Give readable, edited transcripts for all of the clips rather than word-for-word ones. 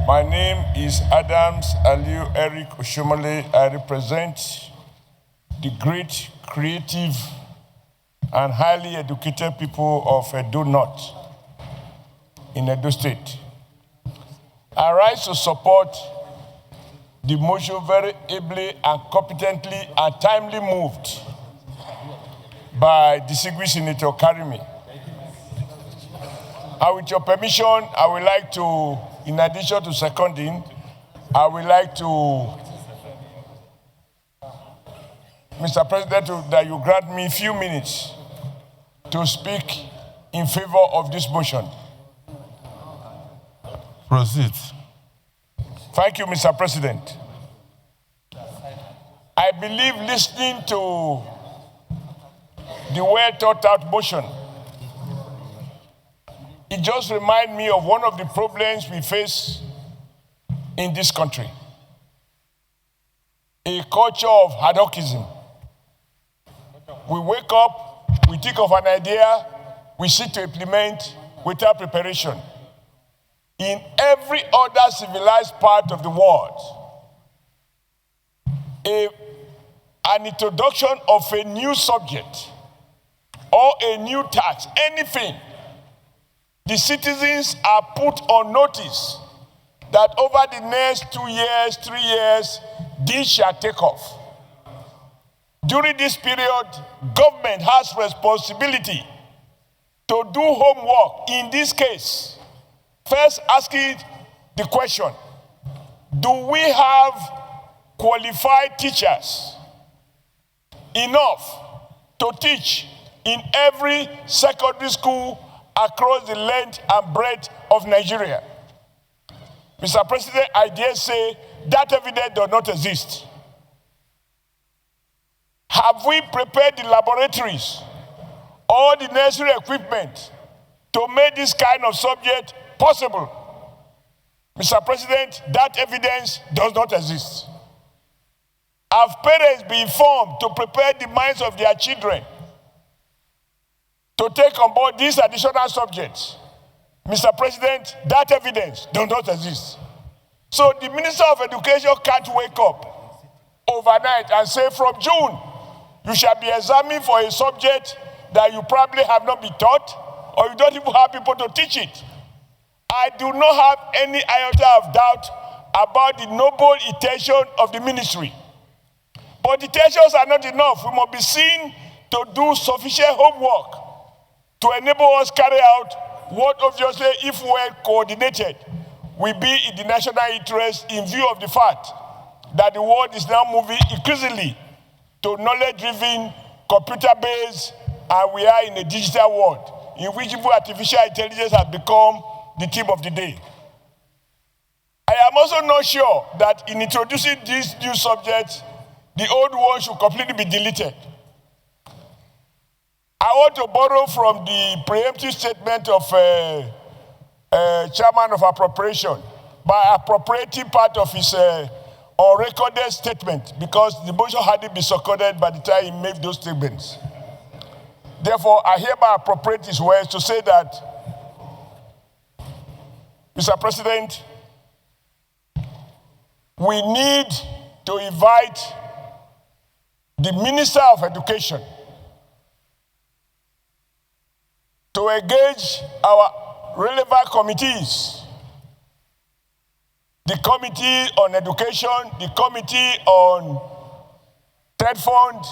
My name is Adams Aliu Eric Oshiomole. I represent the great, creative, and highly educated people of Edo North in Edo State. I rise to support the motion very ably and competently and timely moved by distinguished Senator Karimi. And with your permission, I would like to, in addition to seconding, I would like to, Mr. President, that you grant me a few minutes to speak in favor of this motion. Proceed. Thank you, Mr. President. I believe listening to the well thought out motion, it just reminds me of one of the problems we face in this country. A culture of hadochism. We wake up, we think of an idea, we seek to implement without preparation. In every other civilized part of the world, an introduction of a new subject or a new tax, anything, the citizens are put on notice that over the next 2 years, 3 years, this shall take off. During this period, government has responsibility to do homework. In this case, first asking the question, do we have qualified teachers enough to teach in every secondary school across the length and breadth of Nigeria? Mr. President, I dare say that evidence does not exist. Have we prepared the laboratories, all the necessary equipment to make this kind of subject possible? Mr. President, that evidence does not exist. Have parents been informed to prepare the minds of their children to take on board these additional subjects? Mr. President, that evidence does not exist. So the Minister of Education can't wake up overnight and say, from June, you shall be examined for a subject that you probably have not been taught, or you don't even have people to teach it. I do not have any iota of doubt about the noble intention of the ministry. But the intentions are not enough. We must be seen to do sufficient homework to enable us carry out what obviously, if well coordinated, will be in the national interest in view of the fact that the world is now moving increasingly to knowledge-driven, computer-based, and we are in a digital world in which artificial intelligence has become the theme of the day. I am also not sure that in introducing these new subjects, the old ones should completely be deleted. I want to borrow from the preemptive statement of Chairman of Appropriation by appropriating part of his unrecorded statement, because the motion hadn't been seconded by the time he made those statements. Therefore, I hereby appropriate his words to say that, Mr. President, we need to invite the Minister of Education to engage our relevant committees, the Committee on Education, the Committee on Trade Fund,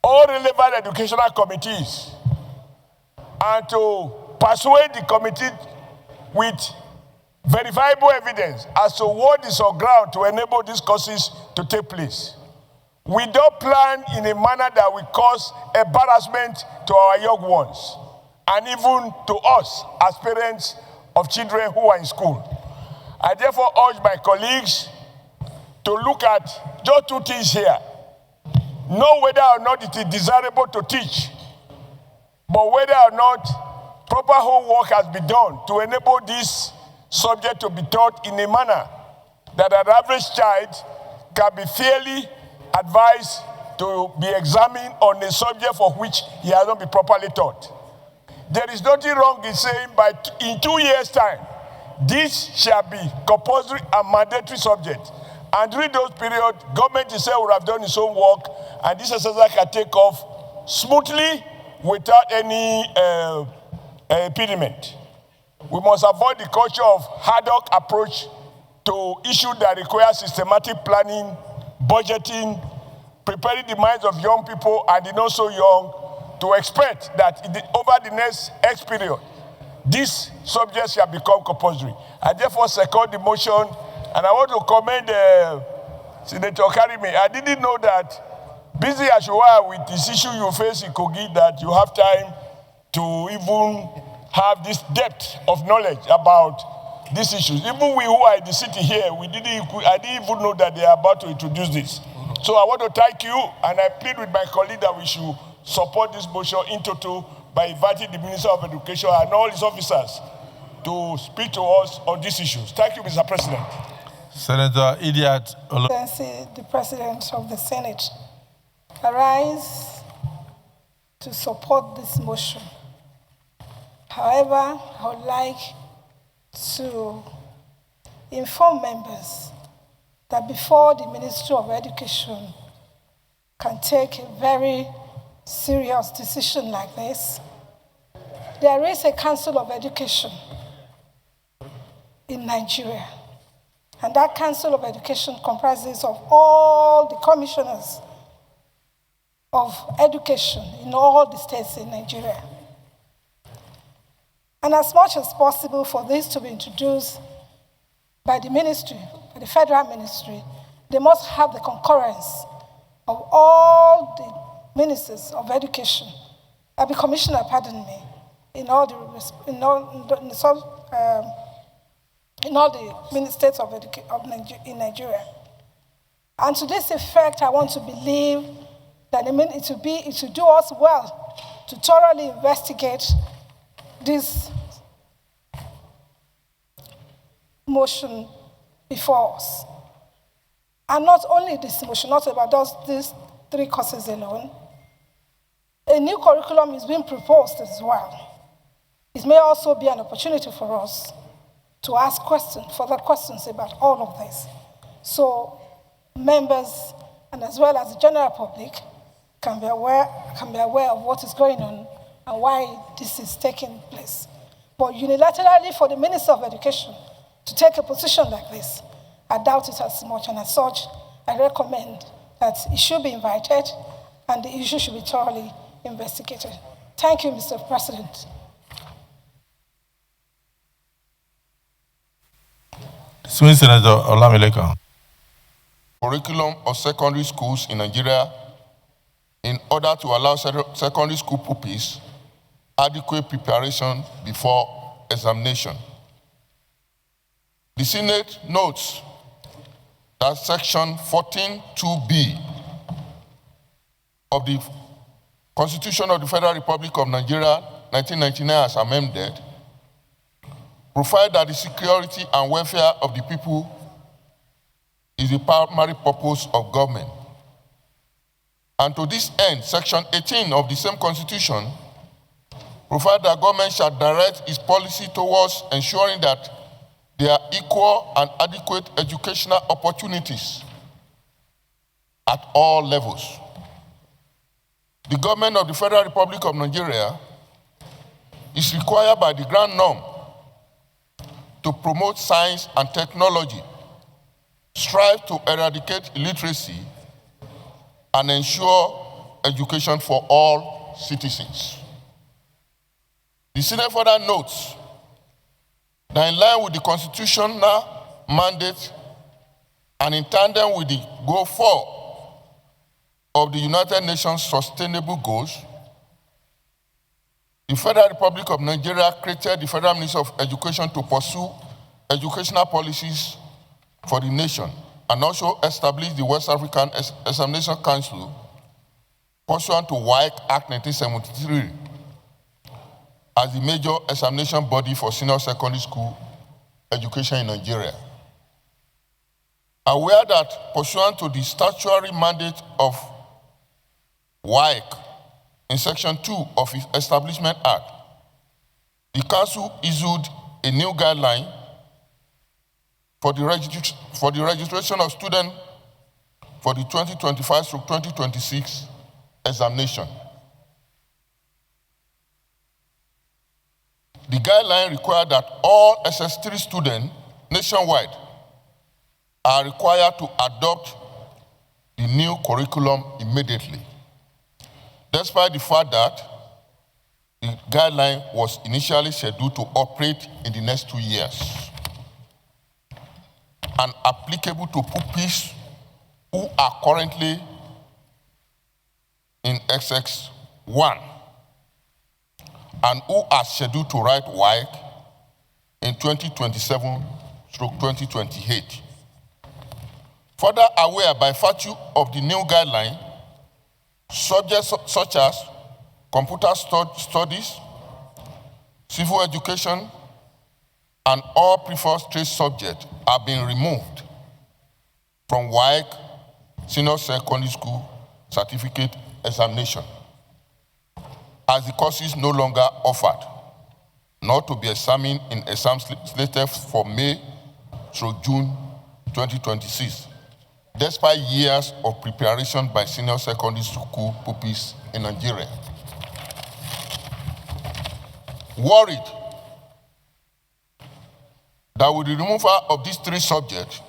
all relevant educational committees, and to persuade the committee with verifiable evidence as to what is on ground to enable these courses to take place. We don't plan in a manner that will cause embarrassment to our young ones, and even to us as parents of children who are in school. I therefore urge my colleagues to look at just two things here. Know whether or not it is desirable to teach, but whether or not proper homework has been done to enable this subject to be taught in a manner that an average child can be fairly advised to be examined on a subject for which he has not been properly taught. There is nothing wrong in saying in 2 years' time, this shall be compulsory and mandatory subject. And during those periods, government itself would have done its own work, and this exercise can take off smoothly without any impediment. We must avoid the culture of ad hoc approach to issues that require systematic planning, budgeting, preparing the minds of young people and the not so young to expect that over the next X period, these subjects shall become compulsory. I therefore second the motion, and I want to commend Senator Karimi. I didn't know that, busy as you are with this issue you face in Kogi, that you have time to even have this depth of knowledge about these issues. Even we who are in the city here, I didn't even know that they are about to introduce this. So I want to thank you, and I plead with my colleague that we should support this motion in total by inviting the Minister of Education and all his officers to speak to us on these issues. Thank you, Mr. President. Senator Idiat. The President of the Senate, I rise to support this motion. However, I would like to inform members that before the Ministry of Education can take a very serious decision like this, there is a Council of Education in Nigeria. And that Council of Education comprises of all the commissioners of education in all the states in Nigeria. And as much as possible for this to be introduced by the ministry, by the federal ministry, they must have the concurrence of all the ministers of education, the commissioner, pardon me, in all the states in Nigeria. And to this effect, I want to believe that it will do us well to thoroughly investigate this motion before us. And not only this motion, not about these 3 courses alone. A new curriculum is being proposed as well. It may also be an opportunity for us to ask further questions about all of this. So members, and as well as the general public, can be aware of what is going on and why this is taking place. But unilaterally for the Minister of Education to take a position like this, I doubt it as much, and as such, I recommend that it should be invited and the issue should be thoroughly investigated. Thank you, Mr. President. Swing Senator Olamileka. Curriculum of secondary schools in Nigeria in order to allow secondary school pupils adequate preparation before examination. The Senate notes that Section 14(2)(b) of the Constitution of the Federal Republic of Nigeria, 1999 as amended, provide that the security and welfare of the people is the primary purpose of government. And to this end, Section 18 of the same Constitution provide that government shall direct its policy towards ensuring that there are equal and adequate educational opportunities at all levels. The government of the Federal Republic of Nigeria is required by the grand norm to promote science and technology, strive to eradicate illiteracy, and ensure education for all citizens. The Senate further notes that in line with the constitutional mandate and in tandem with the Goal 4 of the United Nations Sustainable Goals, the Federal Republic of Nigeria created the Federal Ministry of Education to pursue educational policies for the nation and also established the West African Examination Council pursuant to WAEC Act 1973 as the major examination body for senior secondary school education in Nigeria. Aware that pursuant to the statutory mandate of WAEC in Section 2 of its Establishment Act, the Council issued a new guideline for the registration of students for the 2025-2026 examination. The guideline requires that all SS3 students nationwide are required to adopt the new curriculum immediately, despite the fact that the guideline was initially scheduled to operate in the next 2 years and applicable to pupils who are currently in XX1 and who are scheduled to write WAEC in 2027-2028. Further aware by virtue of the new guideline, subjects such as computer studies, civil education, and all preferred trade subjects are being removed from WAEC Senior Secondary School Certificate Examination, as the courses no longer offered, not to be examined in exams slated for May through June 2026, despite years of preparation by senior secondary school pupils in Nigeria. Worried that with the removal of these 3 subjects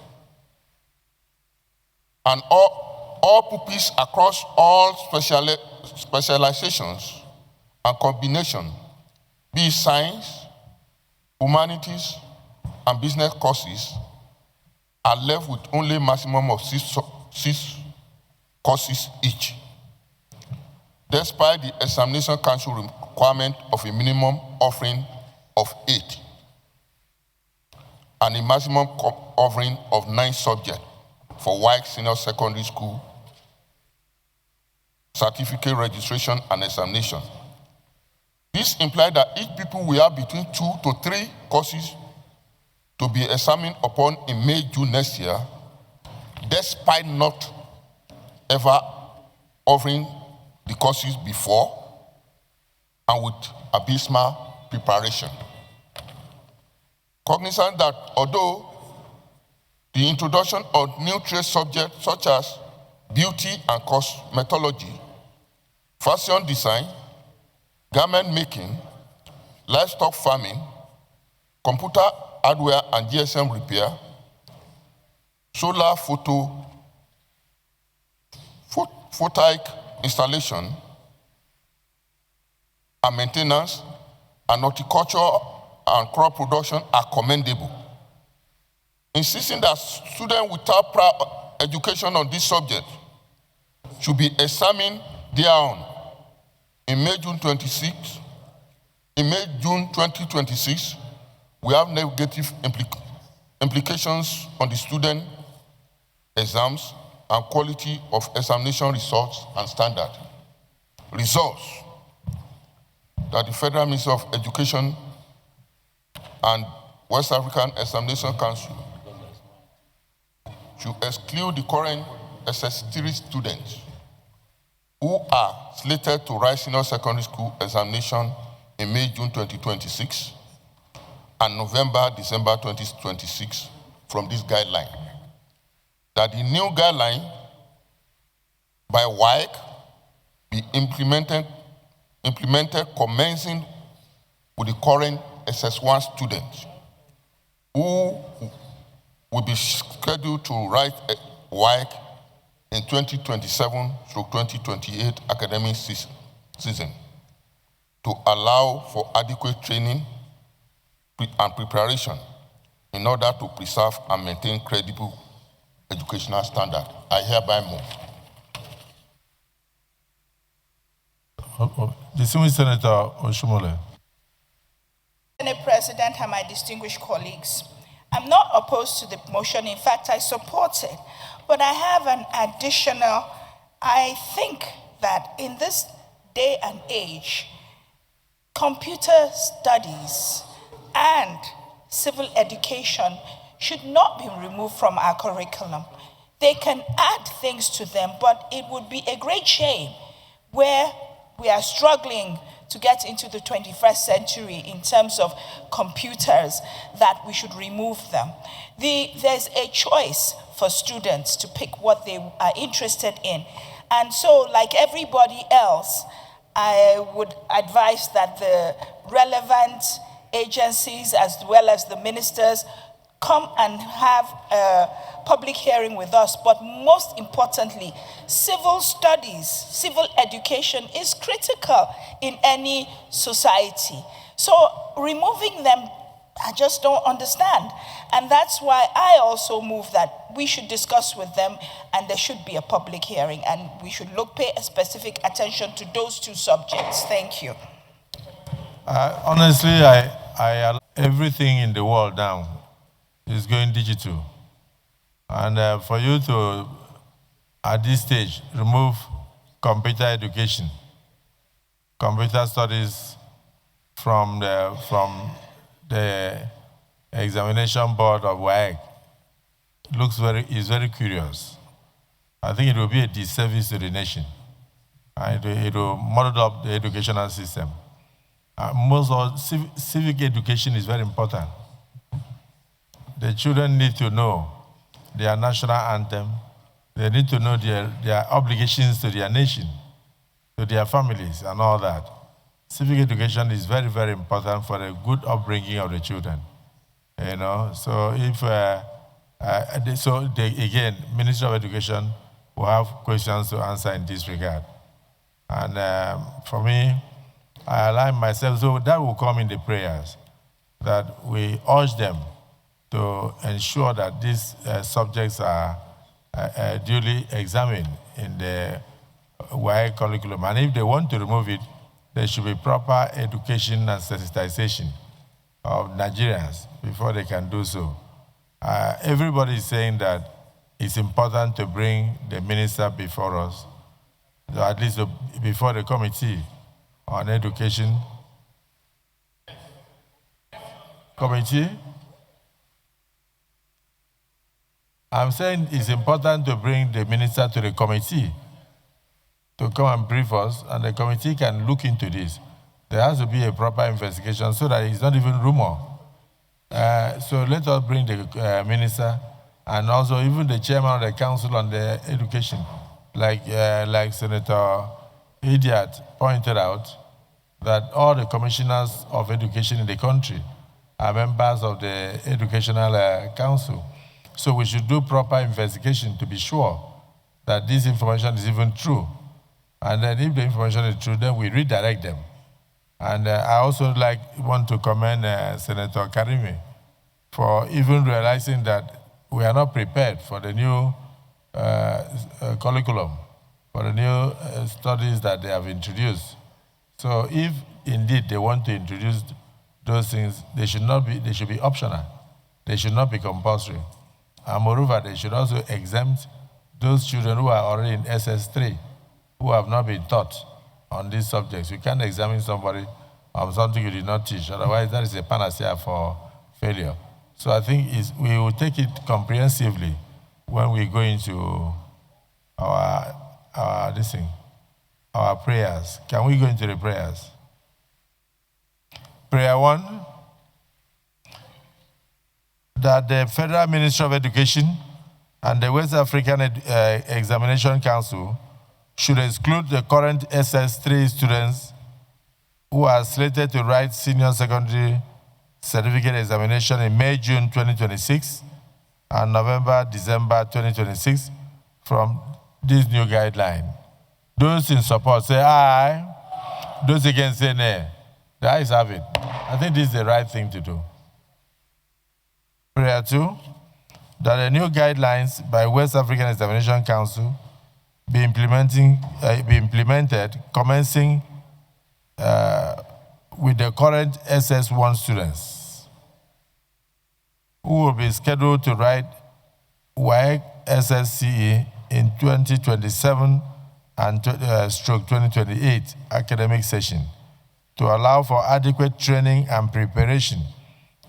and all pupils across all specializations and combinations, be it science, humanities, and business courses, are left with only a maximum of 6 courses each, despite the Examination Council requirement of a minimum offering of 8 and a maximum offering of 9 subjects for WAEC Senior Secondary School certificate registration and examination. This implies that each pupil will have between 2 to 3 courses to be examined upon in May, June next year, despite not ever offering the courses before and with abysmal preparation. Cognizant that although the introduction of new trade subjects such as beauty and cosmetology, fashion design, garment making, livestock farming, computer hardware and GSM repair, solar photovoltaic installation and maintenance, and horticulture and crop production are commendable. Insisting that students without prior education on this subject should be examined thereon in May, June 2026, we have negative implications on the student exams and quality of examination results and standard. Results that the Federal Ministry of Education and West African Examination Council should exclude the current SS3 students who are slated to write senior secondary school examination in May, June 2026 and November, December 2026 from this guideline. That the new guideline by WAEC be implemented commencing with the current SS1 students who will be scheduled to write WAEC in 2027-2028 academic season to allow for adequate training and preparation in order to preserve and maintain credible educational standard. I hereby move. Distinguished Senator Oshiomole. Senate President and my distinguished colleagues, I'm not opposed to the motion. In fact, I support it. But I have an additional, I think that in this day and age, computer studies and civil education should not be removed from our curriculum. They can add things to them, but it would be a great shame where we are struggling to get into the 21st century in terms of computers, that we should remove them. There's a choice for students to pick what they are interested in. And so, like everybody else, I would advise that the relevant agencies as well as the ministers come and have a public hearing with us. But most importantly, civil studies, civil education is critical in any society. So removing them, I just don't understand. And that's why I also move that we should discuss with them and there should be a public hearing and we should pay a specific attention to those two subjects. Thank you. Honestly, everything in the world now is going digital. And for you to, at this stage, remove computer education, computer studies from the examination board of WAEC is very curious. I think it will be a disservice to the nation. It will model up the educational system. Civic education is very important. The children need to know their national anthem. They need to know their obligations to their nation, to their families, and all that. Civic education is very, very important for the good upbringing of the children. You know, so again, Ministry of Education will have questions to answer in this regard. And for me, I align myself, so that will come in the prayers, that we urge them to ensure that these subjects are duly examined in the WAEC curriculum. And if they want to remove it, there should be proper education and sensitization of Nigerians before they can do so. Everybody is saying that it's important to bring the minister before us, at least before the committee on education. Committee? I'm saying it's important to bring the minister to the committee to come and brief us, and the committee can look into this. There has to be a proper investigation so that it's not even rumor. So let us bring the minister and also even the chairman of the council on the education, like Senator Idiot pointed out, that all the commissioners of education in the country are members of the educational council. So we should do proper investigation to be sure that this information is even true. And then if the information is true, then we redirect them. And I also want to commend Senator Karimi for even realizing that we are not prepared for the new curriculum, for the new studies that they have introduced. So if indeed they want to introduce those things, they should be optional. They should not be compulsory. And moreover, they should also exempt those children who are already in SS3, who have not been taught on these subjects. You can't examine somebody on something you did not teach. Otherwise, that is a panacea for failure. So I think we will take it comprehensively when we go into our prayers. Can we go into the prayers? Prayer 1, that the Federal Ministry of Education and the West African Examination Council should exclude the current SS3 students who are slated to write senior secondary certificate examination in May, June 2026 and November, December 2026 from this new guideline. Those in support say aye. Those against say nay. The ayes have it. I think this is the right thing to do. Prayer 2, that the new guidelines by West African Examination Council be implemented commencing with the current SS1 students who will be scheduled to write WAEC SSCE in 2027 and stroke 2028 academic session to allow for adequate training and preparation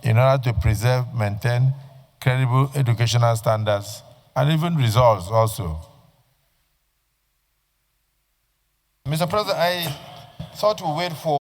in order to preserve, maintain credible educational standards and even results also. Mr. President, I thought we wait for